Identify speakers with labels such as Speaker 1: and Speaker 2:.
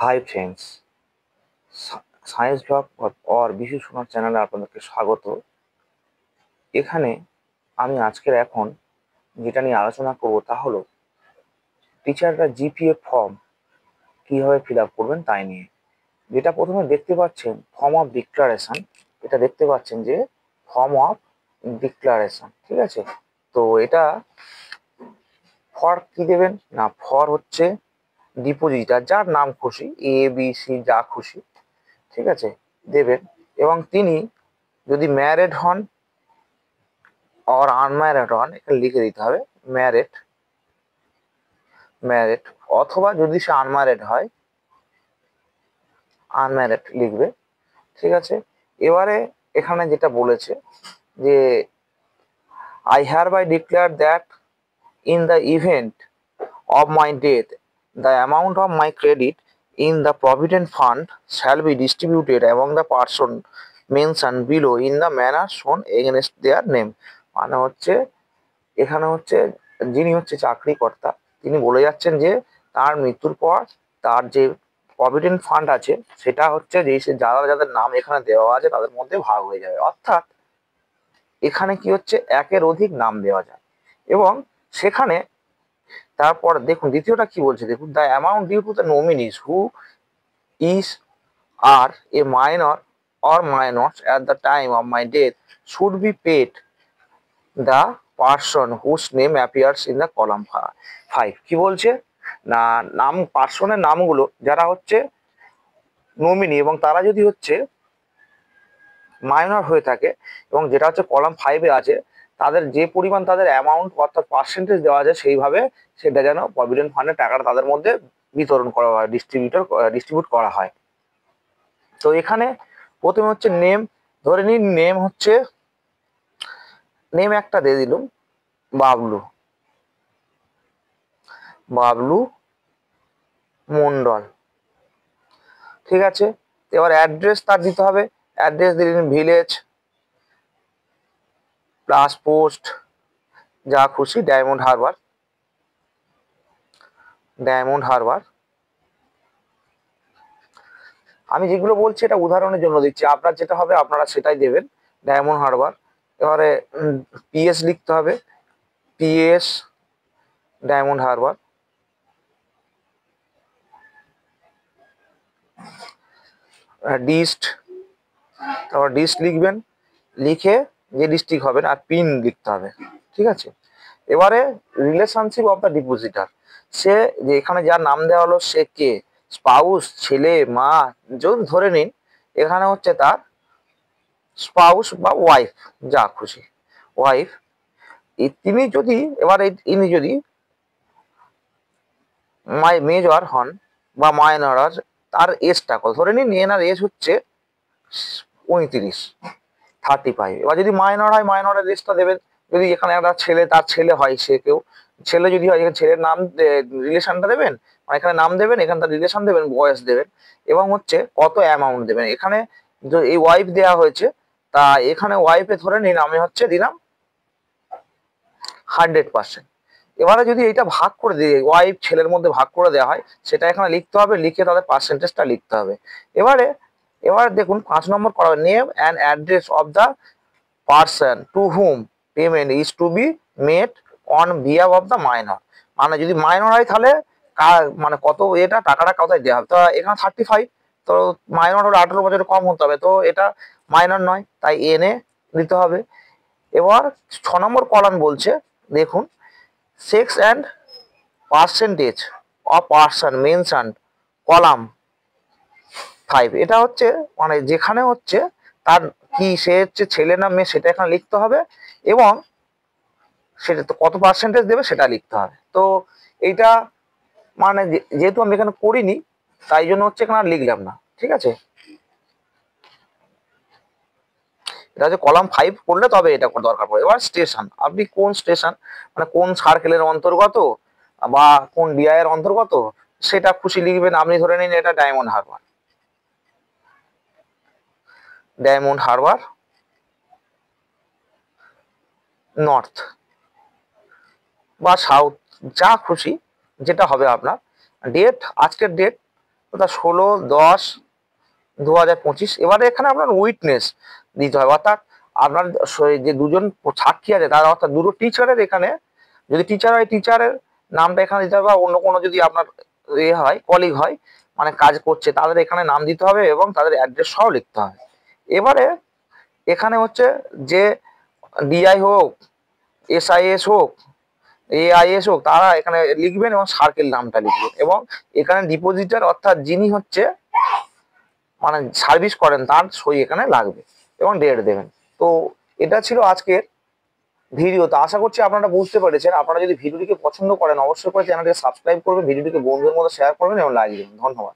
Speaker 1: Hi friends, science blog or Bishu শোনার চ্যানেলে আপনাদেরকে স্বাগত। এখানে আমি এখন যেটা নিয়ে আলোচনা করব তা হলো টিচাররা জিপিএ ফর্ম কিভাবে ফিল আপ করবেন তাই নিয়ে। যেটা প্রথমে দেখতে পাচ্ছেন ফর্ম অফ ডিক্লারেশন, এটা দেখতে পাচ্ছেন যে ফর্ম অফ ডিক্লারেশন, ঠিক আছে। তো এটা ফর কি দেবেন না, ফর হচ্ছে ডিপোজিটার, যার নাম খুশি এ বি সি যা খুশি, ঠিক আছে, দেবেন। এবং তিনি যদি ম্যারেড হন আর আনম্যারেড হন, এখানে লিখে দিতে হবে ম্যারেড, ম্যারেড, অথবা যদি সে আনম্যারেড হয় আনম্যারেড লিখবে, ঠিক আছে। এবারে এখানে যেটা বলেছে যে I hereby declare that in the event of my death the amount of my credit in the provident fund shall be distributed among the person mentioned below in the manner shown against their name। মানে হচ্ছে এখানে হচ্ছে যিনি হচ্ছে চাকরিকর্তা তিনি বলে যাচ্ছেন যে তার মৃত্যুর পর তার যে প্রভিডেন্ট ফান্ড আছে সেটা হচ্ছে যে যারা যাদের নাম এখানে দেওয়া আছে তাদের মধ্যে ভাগ হয়ে যাবে। অর্থাৎ এখানে কি হচ্ছে, একের অধিক নাম দেওয়া যায়। এবং সেখানে তারপর দেখুন দ্বিতীয়টা কি বলছে, দেখুন the amount due to the nominees who is are a minor or minors at the time of my death should be paid the person whose name appears in the column 5। কি বলছে না, নাম পার্সনের নামগুলো যারা হচ্ছে নমিনি এবং তারা যদি হচ্ছে মাইনর হয়ে থাকে এবং যেটা হচ্ছে কলাম 5-এ আছে, তাদের যে পরিমাণ তাদের অ্যামাউন্ট অর্থাৎ পার্সেন্টেজ দেওয়া আছে সেইভাবে সেটা যেন প্রভিডেন্ট ফান্ডের টাকাটা তাদের মধ্যে বিতরণ করা হয়, ডিস্ট্রিবিউট করা হয়। তো এখানে প্রথমে হচ্ছে নেম, ধরে নিন নেম হচ্ছে, নেম একটা দিয়ে দিলাম বাবলু, বাবলু মন্ডল, ঠিক আছে। এবার অ্যাড্রেস তার দিতে হবে, অ্যাড্রেস দিলেন ভিলেজ প্লাস পোস্ট যা খুশি ডায়মন্ড হারবার, ডায়মন্ড হারবার। আমি যেগুলো বলছি এটা উদাহরণের জন্য দিচ্ছি, আপনার যেটা হবে আপনারা সেটাই দেবেন, ডায়মন্ড হারবার। এবারে পিএস লিখতে হবে, পিএস ডায়মন্ড হারবার। ডিস্ট, তারপর ডিস্ট লিখবেন, লিখে যে ডিস্ট্রিক্ট হবেন আর পিন লিখতে হবে, ঠিক আছে। এবারে রিলেশনশিপ অফ দ্য ডিপোজিটার, সে যে এখানে যার নাম দেওয়া হলো সে কে, স্পাউস, ছেলে, মা, যদি ধরে নিন এখানে হচ্ছে তার স্পাউস বা ওয়াইফ যা খুশি, ওয়াইফ। তিনি যদি এবারে ইনি যদি মেজর হন বা মাইনর, তার এজটা কত, ধরে নিন এনার এজ হচ্ছে 35, 35। এবার যদি মাইনর হয় মাইনরের এজটা দেবেন, যদি এখানে একটা ছেলে তার ছেলে হয়, সে কেউ ছেলে যদি হয় এখানে ছেলের নাম রিলেশনটা দেবেন, মানে এখানে নাম দেবেন, এখানে তার রিলেশন দেবেন, বয়স দেবেন এবং হচ্ছে কত অ্যামাউন্ট দেবেন। এখানে এই ওয়াইফ দেওয়া হয়েছে, তা এখানে ওয়াইফে ধরে নিন আমি হচ্ছে দিলাম 100%। এবারে যদি এটা ভাগ করে দিয়ে ওয়াইফ ছেলের মধ্যে ভাগ করে দেওয়া হয়, সেটা এখানে লিখতে হবে, লিখে তাদের পার্সেন্টেজটা লিখতে হবে। এবারে দেখুন 5 নম্বর করা হবে, name and address of the person to whom payment is to be made on behalf of the minor. মানে যদি মাইনর হয় তাহলে মানে কত এটা টাকাটা কোথায় দেওয়া হবে, তো এখানে 35, তো মাইনর হলে 18 বছরের কম হতে হবে, তো এটা মাইনর নয় তাই এনে দিতে হবে। এবার 6 নম্বর কলাম বলছে, দেখুন sex and percentage of person mention column 5। এটা হচ্ছে মানে যেখানে হচ্ছে তার কি সে হচ্ছে ছেলে না মেয়ে সেটা এখানে লিখতে হবে এবং সেটা তো কত পার্সেন্টেজ দেবে সেটা লিখতে হবে। তো এইটা মানে যেহেতু আমি এখানে করিনি তাই জন্য হচ্ছে এখানে লিখলাম না, ঠিক আছে। এটা হচ্ছে কলাম 5 করলে তবে এটা দরকার পড়ে। এবার স্টেশন, আপনি কোন স্টেশন মানে কোন সার্কেলের অন্তর্গত বা কোন ডিআই এর অন্তর্গত সেটা খুশি লিখবেন। আপনি ধরে নিন এটা diamond Harbour, diamond Harbour north বা সাউথ যা খুশি যেটা হবে আপনার। ডেট, আজকের ডেট অর্থাৎ 16/10/2025। এবারে এখানে আপনার উইটনেস দিতে হবে, অর্থাৎ আপনার যে দুজন সাক্ষী আছে তার, অর্থাৎ দুটো টিচারের, এখানে যদি টিচার হয় টিচারের নামটা এখানে দিতে হবে, বা অন্য কোনো যদি আপনার হয় কলিগ হয় মানে কাজ করছে তাদের এখানে নাম দিতে হবে এবং তাদের অ্যাড্রেস সহ লিখতে হবে। এবারে এখানে হচ্ছে যে ডিআই হোক, এসআইএস হোক, এআইএস হোক, তারা এখানে লিখবেন এবং সার্কেল নামটা লিখবেন, এবং এখানে ডিপোজিটার অর্থাৎ যিনি হচ্ছে মানে সার্ভিস করেন তার সই এখানে লাগবে এবং ডেট দেবেন। তো এটা ছিল আজকের ভিডিও। তো আশা করছি আপনারা বুঝতে পেরেছেন। আপনারা যদি ভিডিওটিকে পছন্দ করেন অবশ্যই করে চ্যানেলটিকে সাবস্ক্রাইব করবেন, ভিডিওটিকে বন্ধুদের মধ্যে শেয়ার করবেন এবং লাইক দেবেন। ধন্যবাদ।